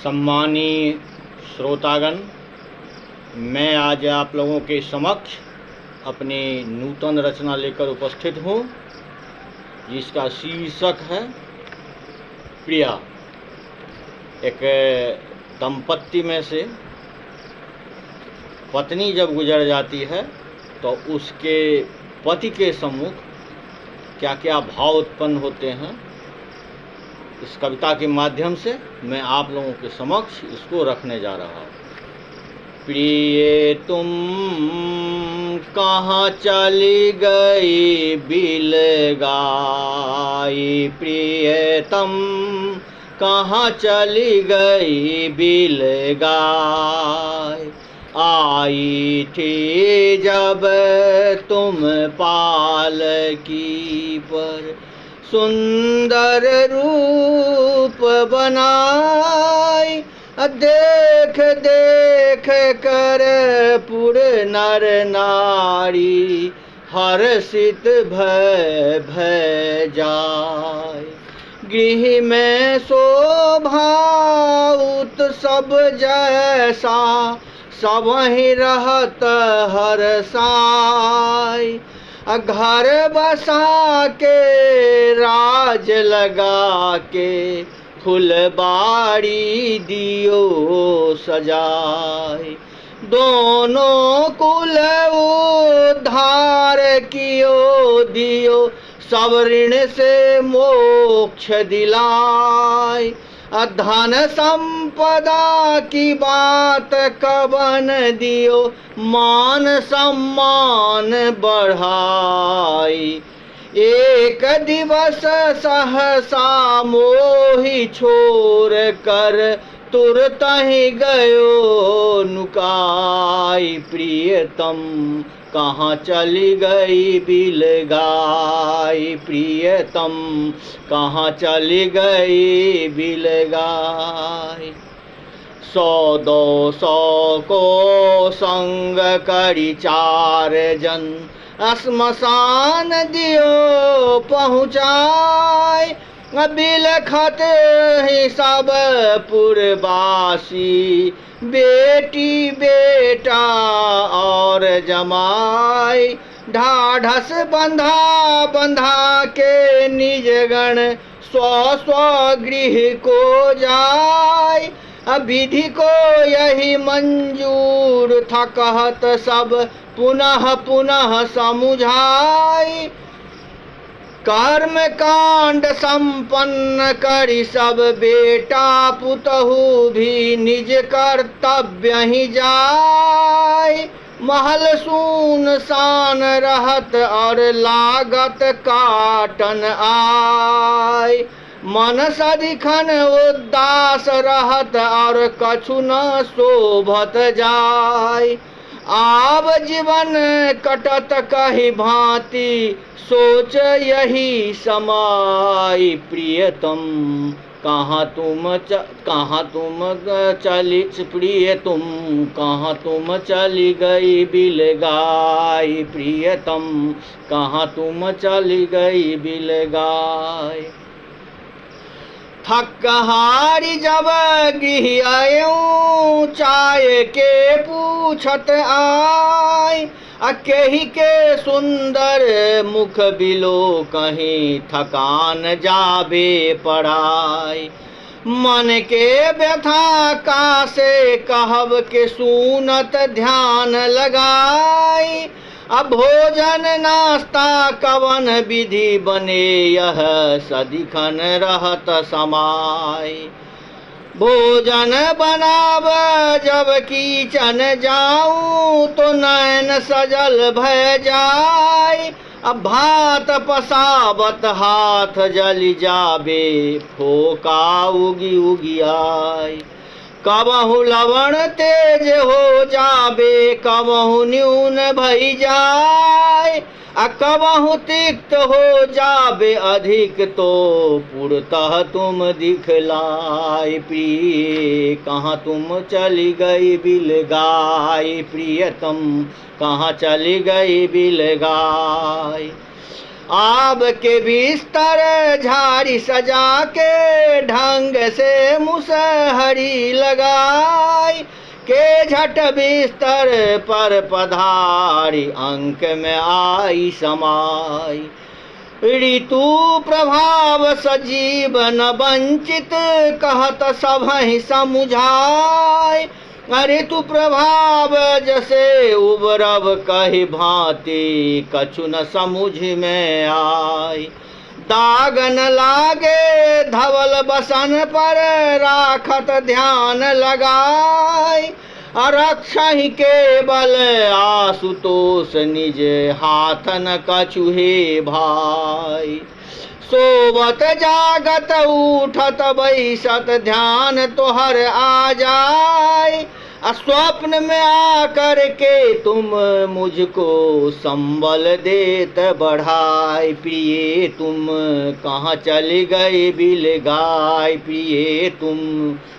सम्मानीय श्रोतागण, मैं आज आप लोगों के समक्ष अपनी नूतन रचना लेकर उपस्थित हूँ, जिसका शीर्षक है प्रिया। एक दंपत्ति में से पत्नी जब गुजर जाती है तो उसके पति के सम्मुख क्या क्या भाव उत्पन्न होते हैं, इस कविता के माध्यम से मैं आप लोगों के समक्ष इसको रखने जा रहा हूँ। प्रिय तुम कहाँ चली गई बिलगाई, प्रियतम कहाँ चली गई बिलगाई। आई थी जब तुम पालकी पर सुंदर रूप बनाई, देख देख कर पुर नर नारी हर्षित भय भय जाय। गृह में शोभा उत्सव जैसा सबहि रहत हर्षाय। घर बसा के राज लगा के फुलबाड़ी दियो सजाए। दोनों कुल उद्धार कियो दियो, सब ऋण से मोक्ष दिलाए। धन संपदा की बात कवन दियो, मान सम्मान बढ़ाई। एक दिवस सहसा मोहि छोड़ कर तुरत ही गयो नुकाई। प्रियतम कहाँ चली गई बिलगाई, प्रियतम कहाँ चली गई बिलगाई। 100-200 को संग करी 4 जन, श्मशान दियो पहुँचाए। बिलखत ही सब पुरवासी, बेटी बेटा और जमाई। ढाढ़स बंधा बंधा के निज गण स्व स्व गृह को जाय। विधि को यही मंजूर था कहत सब पुनः पुनः समुझाई। कर्म कांड संपन्न करी सब बेटा पुतहु भी निज कर्तव्य ही जाय। महल सून सान रहत और लागत काटन आय। मन सदिखन उदास रहत और कछु न शोभत जाय। आब जीवन कटत कही भांति, सोच यही समाई। प्रियतम कहाँ तुम चली, प्रियतम कहाँ तुम चली गई बिलगाई। प्रियतम कहाँ तुम चली गई बिलगाई। थक हारी जब गृह आयूं, चाय के पूछत आय। अकेही के सुंदर मुख बिलो कहीं, थकान जाबे पड़ाय। मन के व्यथा का से कहब के सुनत ध्यान लगाई। अब भोजन नाश्ता कवन विधि बने, यह सदिखन रहत समाय। भोजन बनाव जब किचन जाऊं, तो नैन सजल भय जाय। अब भात पसावत हाथ जल जाबे, फोका उगी उगी आय। कबहु लवण तेज हो जाबे, कबहु न्यून भई जाय। कबहु तिक्त हो जाबे अधिक, तो पुरतः तुम दिखलाई। प्रिय कहाँ तुम चली गई बिलगाई, प्रियतम कहाँ चली गई बिलगाई। आब के बिस्तर झाड़ी सजा के ढंग से मुसहरी लगाई के झट बिस्तर पर पधारी अंक में आई समाई। ऋतु प्रभाव सजीवन वंचित कहत सबहि समुझाय। ऋतु प्रभाव जैसे उबरब कही भांति कछु न समझ में आय। दाग न लागे धवल बसन पर राखत ध्यान लगाय। रक्षहि केवल आशुतोष निज हाथ न कछु हे भाई। सोवत जागत उठत बैसत ध्यान तोहर आ जाय। स्वप्न में आकर के तुम मुझको संबल देत बढ़ाई। प्रिय तुम कहाँ चली गई बिलगाई। प्रिय तुम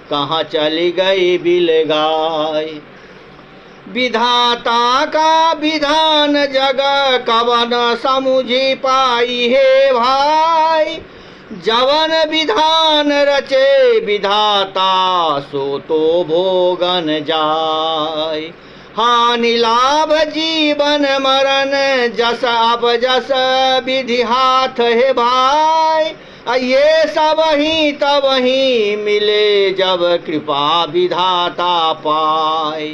कहाँ चली गई बिलगाई। विधाता का विधान जग कवन समुझी पाई है भाई। जवन विधान रचे विधाता सो तो भोगन जाय। हानि लाभ जीवन मरण जस अब जस विधि हाथ है भाई। ये सब ही तब ही मिले जब कृपा विधाता पाए।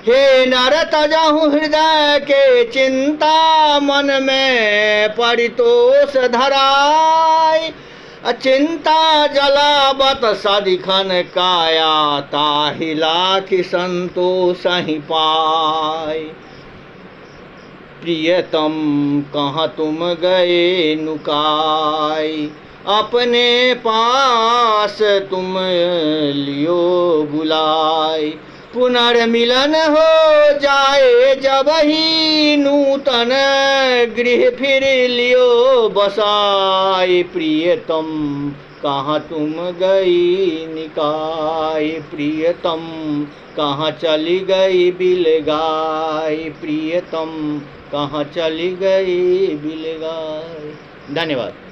हे नर तजहु हृदय के चिंता मन में परितोष धराय। चिंता जलावत सदिखन काया ताहि लाखि संतोष ही पाय। प्रियतम कहाँ तुम गए नुकाय। अपने पास तुम लियो बुलाय। पुनर्मिलन हो जाए जब ही नूतन गृह फिर लियो बसाय। प्रियतम कहाँ तुम गई निकाय। प्रियतम कहाँ चली गई बिलगाय। प्रियतम कहाँ चली गई बिलगाय। धन्यवाद।